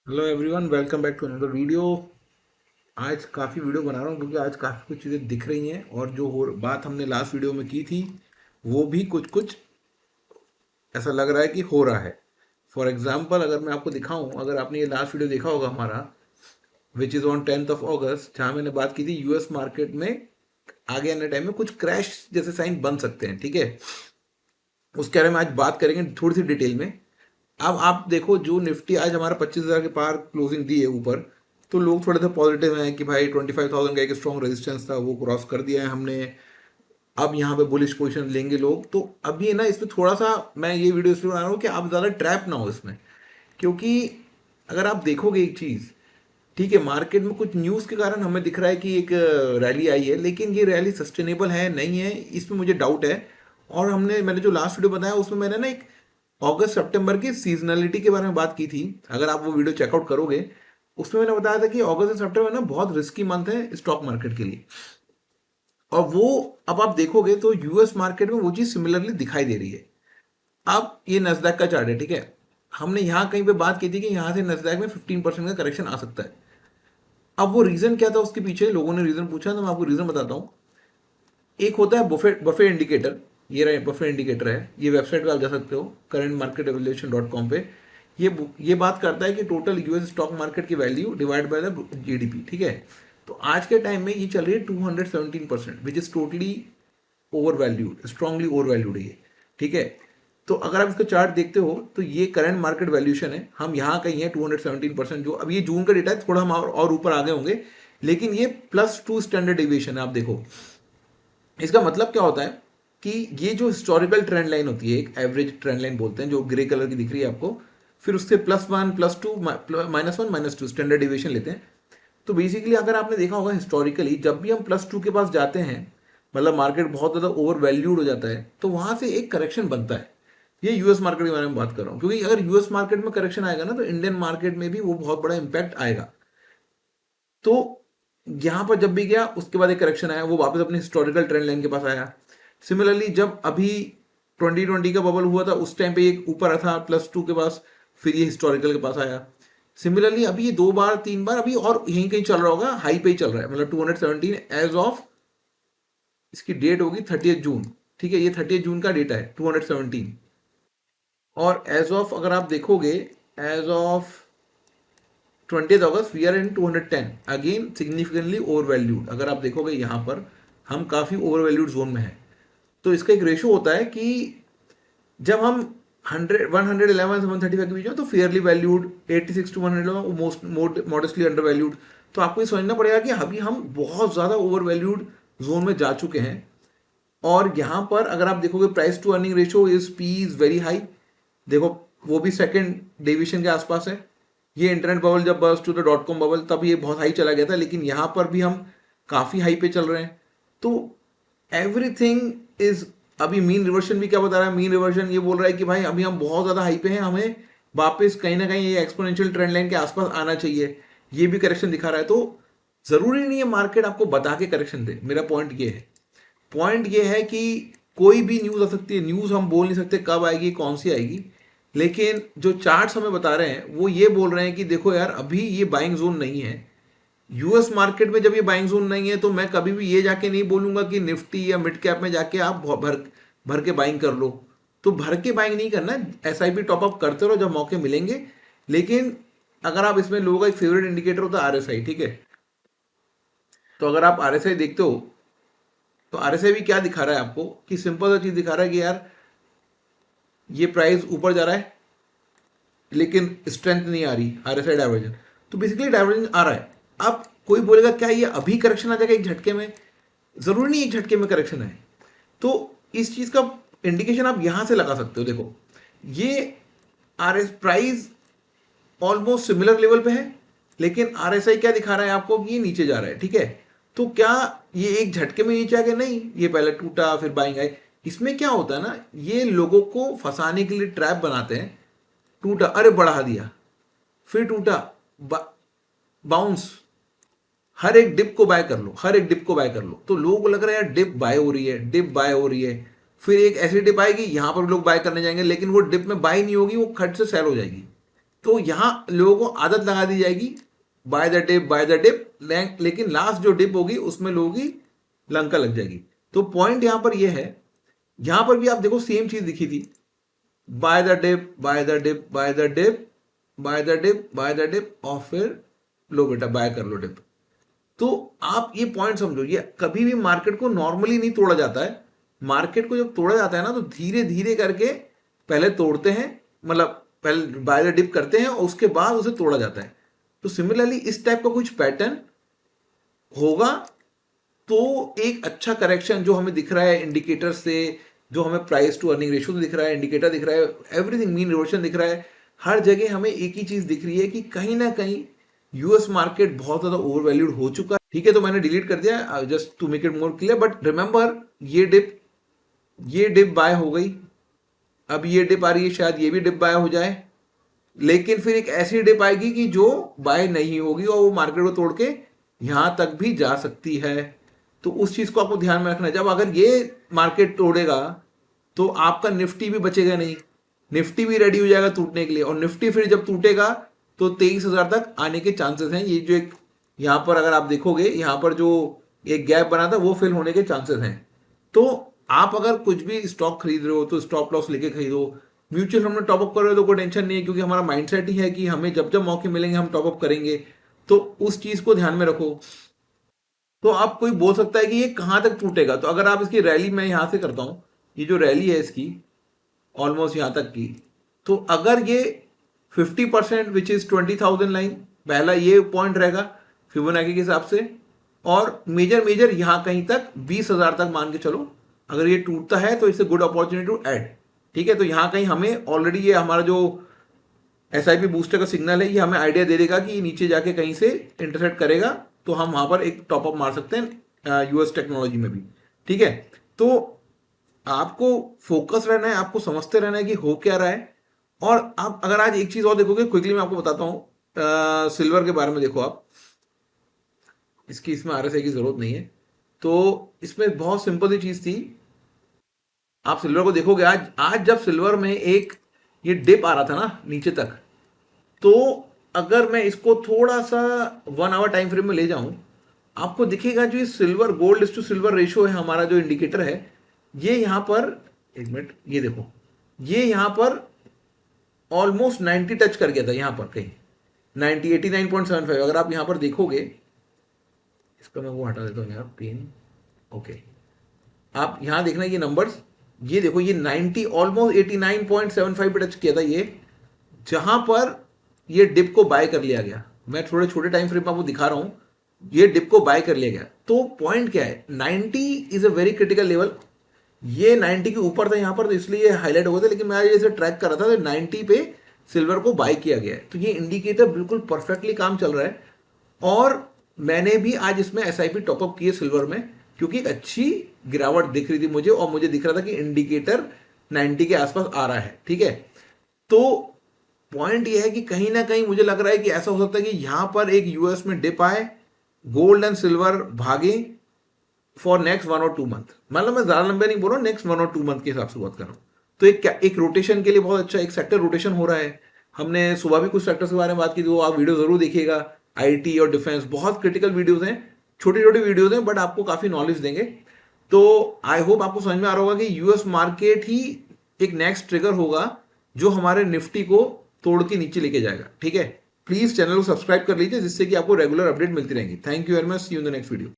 Hello everyone, welcome back to another video. आज काफ़ी video बना रहा हूँ क्योंकि आज काफ़ी कुछ चीज़ें दिख रही हैं और जो बात हमने लास्ट वीडियो में की थी वो भी कुछ कुछ ऐसा लग रहा है कि हो रहा है। फॉर एग्जाम्पल अगर मैं आपको दिखाऊं, अगर आपने ये लास्ट वीडियो देखा होगा हमारा, विच इज़ ऑन 10 अगस्त, जहाँ मैंने बात की थी यूएस मार्केट में आगे आने टाइम में कुछ क्रैश जैसे साइन बन सकते हैं। ठीक है, उसके बारे में आज बात करेंगे थोड़ी सी डिटेल में। अब आप देखो, जो निफ्टी आज हमारा 25,000 के पार क्लोजिंग दी है ऊपर, तो लोग थोड़े से पॉजिटिव हैं कि भाई 25,000 का एक स्ट्रॉन्ग रेजिस्टेंस था वो क्रॉस कर दिया है हमने, अब यहाँ पे बुलिश पोजीशन लेंगे लोग। तो अभी ना इसमें थोड़ा सा मैं ये वीडियो इसलिए बना रहा हूँ कि आप ज़्यादा ट्रैप ना हो इसमें, क्योंकि अगर आप देखोगे एक चीज़, ठीक है, मार्केट में कुछ न्यूज़ के कारण हमें दिख रहा है कि एक रैली आई है, लेकिन ये रैली सस्टेनेबल है नहीं है इसमें मुझे डाउट है। और मैंने जो लास्ट वीडियो बताया उसमें मैंने ना एक अगस्त सितंबर की सीजनलिटी के बारे में बात की थी। अगर आप वो वीडियो चेकआउट करोगे, उसमें मैंने बताया था कि अगस्त और सितंबर ना बहुत रिस्की मंथ है स्टॉक मार्केट के लिए। और वो अब आप देखोगे तो यूएस मार्केट में वो चीज़ सिमिलरली दिखाई दे रही है। अब ये नस्डैक का चार्ट है, ठीक है, हमने यहाँ कहीं पे बात की थी कि यहाँ से नस्डैक में 15% का करेक्शन आ सकता है। अब वो रीजन क्या था उसके पीछे, लोगों ने रीजन पूछा तो मैं आपको रीजन बताता हूँ। एक होता है बफे बफे इंडिकेटर। ये रहे बफे इंडिकेटर है, ये वेबसाइट पे आप जा सकते हो, currentmarketevaluation.com पे। ये बात करता है कि टोटल यूएस स्टॉक मार्केट की value divide by the GDP. ठीक है, तो आज के टाइम में ये चल रही है 217%, which is totally over valued, strongly over valued है ये। ठीक है, तो अगर आप इसका चार्ट देखते हो तो ये करंट मार्केट वैल्यूएशन है, हम यहाँ कहीं है 217%। जो अब ये जून का डेटा है, थोड़ा हम और ऊपर आ गए होंगे, लेकिन ये +2 स्टैंडर्ड डिविएशन है। आप देखो इसका मतलब क्या होता है कि ये जो हिस्टोरिकल ट्रेंड लाइन होती है, एक एवरेज ट्रेंड लाइन बोलते हैं, जो ग्रे कलर की दिख रही है आपको, फिर उससे +1 +2 -1 -2 स्टैंडर्ड डिविएशन लेते हैं। तो बेसिकली अगर आपने देखा होगा हिस्टोरिकली, जब भी हम +2 के पास जाते हैं, मतलब मार्केट बहुत ज़्यादा ओवर वैल्यूड हो जाता है, तो वहाँ से एक करेक्शन बनता है। ये यूएस मार्केट के बारे में बात कर रहा हूँ, क्योंकि अगर यूएस मार्केट में करेक्शन आएगा ना, तो इंडियन मार्केट में भी वो बहुत बड़ा इंपैक्ट आएगा। तो यहाँ पर जब भी गया उसके बाद एक करेक्शन आया, वो वापस अपनी हिस्टोरिकल ट्रेंड लाइन के पास आया। सिमिलरली जब अभी 2020 का बबल हुआ था, उस टाइम पे एक ऊपर था +2 के पास, फिर ये हिस्टोरिकल के पास आया। सिमिलरली अभी ये 2 बार 3 बार अभी और यहीं कहीं चल रहा होगा, हाई पे ही चल रहा है, मतलब 217 एज ऑफ, इसकी डेट होगी 30 जून। ठीक है, ये 30 जून का डेटा है 217। और एज ऑफ अगर आप देखोगे, as of 20 August we are in 210, again significantly overvalued. अगर आप देखोगे यहाँ पर हम काफ़ी ओवर वैल्यूड जोन में हैं। तो इसका एक रेशो होता है कि जब हम 111 से 135 के बीच में, तो fairly valued, 86 to 100 most modestly undervalued. तो आपको ये समझना पड़ेगा कि अभी हम बहुत ज़्यादा ओवर वैल्यूड जोन में जा चुके हैं। और यहाँ पर अगर आप देखोगे price to earning ratio is P is very high. देखो वो भी सेकंड डेविएशन के आसपास है। ये इंटरनेट बबल जब burst to the .com bubble, तब ये बहुत हाई चला गया था, लेकिन यहाँ पर भी हम काफ़ी हाई पे चल रहे हैं। तो एवरीथिंग इज, अभी मीन रिवर्शन भी क्या बता रहा है, मीन रिवर्शन ये बोल रहा है कि भाई अभी हम बहुत ज़्यादा हाई पे हैं, हमें वापस कहीं ना कहीं ये एक्सपोनेंशियल ट्रेंड लाइन के आसपास आना चाहिए। ये भी करेक्शन दिखा रहा है। तो ज़रूरी नहीं है मार्केट आपको बता के करेक्शन दे, मेरा पॉइंट ये है। पॉइंट ये है कि कोई भी न्यूज़ आ सकती है, न्यूज़ हम बोल नहीं सकते कब आएगी कौन सी आएगी, लेकिन जो चार्ट्स हमें बता रहे हैं वो ये बोल रहे हैं कि देखो यार, अभी ये बाइंग जोन नहीं है। यूएस मार्केट में जब ये बाइंग जोन नहीं है, तो मैं कभी भी ये जाके नहीं बोलूंगा कि निफ्टी या मिड कैप में जाके आप भर भर के बाइंग कर लो। तो भर के बाइंग नहीं करना, एसआईपी टॉपअप करते रहो जब मौके मिलेंगे। लेकिन अगर आप इसमें, लोगों का एक फेवरेट इंडिकेटर होता है आरएसआई, ठीक है, तो अगर आप आरएसआई देखते हो, तो आरएसआई भी क्या दिखा रहा है आपको, कि सिंपल सा चीज दिखा रहा है कि यार ये प्राइस ऊपर जा रहा है, लेकिन स्ट्रेंथ नहीं आ रही आरएसआई डाइवर्जन। तो बेसिकली डाइवर्जन आ रहा है। अब कोई बोलेगा क्या ये अभी करेक्शन आ जाएगा एक झटके में? जरूरी नहीं एक झटके में करेक्शन है। तो इस चीज का इंडिकेशन आप यहां से लगा सकते हो। देखो ये R S price almost similar level पे है, लेकिन आरएसआई क्या दिखा रहा है आपको कि ये नीचे जा रहा है। ठीक है, तो क्या ये एक झटके में नीचे आ गया? नहीं, ये पहले टूटा फिर बाइंग आई। इसमें क्या होता है ना, ये लोगों को फंसाने के लिए ट्रैप बनाते हैं। टूटा, अरे बढ़ा दिया, फिर टूटा, बाउंस, हर एक डिप को बाय कर लो, हर एक डिप को बाय कर लो। तो लोगों को लग रहा है यार डिप बाय हो रही है, डिप बाय हो रही है। फिर एक ऐसी डिप आएगी, यहां पर लोग बाय करने जाएंगे, लेकिन वो डिप में बाय नहीं होगी, वो खट से सेल हो जाएगी। तो यहाँ लोगों को आदत लगा दी जाएगी by the dip by the dip, लेकिन लास्ट जो डिप होगी उसमें लोगों की लंका लग जाएगी। तो पॉइंट यहाँ पर यह है, यहाँ पर भी आप देखो सेम चीज दिखी थी, by the dip by the dip by the dip by the dip by the dip, और फिर लो बेटा बाय कर लो डिप। तो आप ये पॉइंट समझो, ये कभी भी मार्केट को नॉर्मली नहीं तोड़ा जाता है। मार्केट को जब तोड़ा जाता है ना, तो धीरे धीरे करके पहले तोड़ते हैं, मतलब पहले बाय द डिप करते हैं और उसके बाद उसे तोड़ा जाता है। तो सिमिलरली इस टाइप का कुछ पैटर्न होगा, तो एक अच्छा करेक्शन जो हमें दिख रहा है इंडिकेटर से, जो हमें प्राइस टू अर्निंग रेशियो दिख रहा है, इंडिकेटर दिख रहा है, एवरीथिंग मीन रिवर्शन दिख रहा है, हर जगह हमें एक ही चीज दिख रही है कि कहीं ना कहीं यूएस मार्केट बहुत ज्यादा ओवर वैल्यूड हो चुका है। ठीक है, तो मैंने डिलीट कर दिया just to make it more clear, but remember ये डिप बाय हो गई, अब ये डिप आ रही है, शायद ये भी डिप बाय हो जाए, लेकिन फिर एक ऐसी डिप आएगी कि जो बाय नहीं होगी और वो मार्केट को तोड़ के यहां तक भी जा सकती है। तो उस चीज को आपको ध्यान में रखना है। जब अगर ये मार्केट तोड़ेगा तो आपका निफ्टी भी बचेगा नहीं, निफ्टी भी रेडी हो जाएगा टूटने के लिए, और निफ्टी फिर जब टूटेगा तो 23,000 तक आने के चांसेस हैं। ये जो एक यहां पर अगर आप देखोगे, यहां पर जो एक गैप बना था वो फिल होने के चांसेस हैं। तो आप अगर कुछ भी स्टॉक खरीद रहे हो तो स्टॉप लॉस लेके खरीदो। म्यूचुअल फंड में टॉपअप कर रहे हो तो कोई टेंशन नहीं है, क्योंकि हमारा माइंडसेट ही है कि हमें जब जब मौके मिलेंगे हम टॉपअप करेंगे। तो उस चीज को ध्यान में रखो। तो आप कोई बोल सकता है कि ये कहां तक टूटेगा, तो अगर आप इसकी रैली मैं यहां से करता हूं, ये जो रैली है इसकी ऑलमोस्ट यहां तक की, तो अगर ये 50% विच इज 20,000 लाइन, पहला ये पॉइंट रहेगा फिबोनाची के हिसाब से, और मेजर यहां कहीं तक 20,000 तक मान के चलो। अगर ये टूटता है तो it's good opportunity to add. ठीक है, तो यहां कहीं हमें ऑलरेडी ये हमारा जो SIP बूस्टर का सिग्नल है, ये हमें आइडिया दे देगा कि नीचे जाके कहीं से इंटरसेप्ट करेगा, तो हम वहां पर एक टॉपअप मार सकते हैं यूएस टेक्नोलॉजी में भी। ठीक है, तो आपको फोकस रहना है, आपको समझते रहना है कि हो क्या रहा है। और आप अगर आज एक चीज और देखोगे, क्विकली मैं आपको बताता हूं सिल्वर के बारे में। देखो आप, इसकी इसमें RSI की जरूरत नहीं है, तो इसमें बहुत सिंपल सी चीज थी। आप सिल्वर को देखोगे, आज जब सिल्वर में एक ये डिप आ रहा था ना नीचे तक, तो अगर मैं इसको थोड़ा सा 1 आवर टाइम फ्रेम में ले जाऊं, आपको दिखेगा जो ये silver gold is to silver ratio है, हमारा जो इंडिकेटर है, ये यहां पर, एक मिनट, ये देखो, ये यहां पर ऑलमोस्ट 90 टच कर गया था, यहां पर कहीं 90 89.75। अगर आप यहां पर देखोगे, इसका मैं वो हटा देता हूं यार पिन। ओके, आप यहां देखना ये नंबर्स, ये देखो, ये 90 ऑलमोस्ट 89.75 पे टच किया था ये, जहां पर ये डिप को बाय कर लिया गया। मैं थोड़े छोटे टाइम फ्रेम में आपको दिखा रहा हूं, ये डिप को बाय कर लिया गया। तो पॉइंट क्या है, 90 is a very critical level. ये 90 के ऊपर था यहां पर, तो इसलिए ये हाईलाइट हो गया था, लेकिन मैं इसे ट्रैक कर रहा था तो 90 पे सिल्वर को बाय किया गया है। तो ये इंडिकेटर बिल्कुल परफेक्टली काम चल रहा है। और मैंने भी आज इसमें SIP टॉपअप किए सिल्वर में, क्योंकि एक अच्छी गिरावट दिख रही थी मुझे, और मुझे दिख रहा था कि इंडिकेटर 90 के आसपास आ रहा है। ठीक है, तो पॉइंट ये है कि कहीं ना कहीं मुझे लग रहा है कि ऐसा हो सकता है कि यहां पर एक यूएस में डिप आए, गोल्ड एंड सिल्वर भागे फॉर नेक्स्ट 1 और 2 मंथ। मतलब मैं ज्यादा लंबे नहीं बोल रहा हूँ, नेक्स्ट 1 और 2 मंथ के हिसाब से बात कर रहा हूँ। तो एक रोटेशन के लिए बहुत अच्छा एक सेक्टर रोटेशन हो रहा है। हमने सुबह भी कुछ सेक्टर्स के बारे में बात की थी, वो आप वीडियो जरूर देखिएगा। IT और डिफेंस बहुत क्रिटिकल वीडियोस हैं, छोटी छोटी वीडियोस हैं, बट आपको काफी नॉलेज देंगे। तो आई होप आपको समझ में आ रहा होगा कि यूएस मार्केट ही एक नेक्स्ट ट्रिगर होगा जो हमारे निफ्टी को तोड़ के नीचे लेके जाएगा। ठीक है, प्लीज चैनल को सब्सक्राइब कर लीजिए, जिससे कि आपको रेगुलर अपडेट मिलती रहेंगी। Thank you very much, see you in the next video.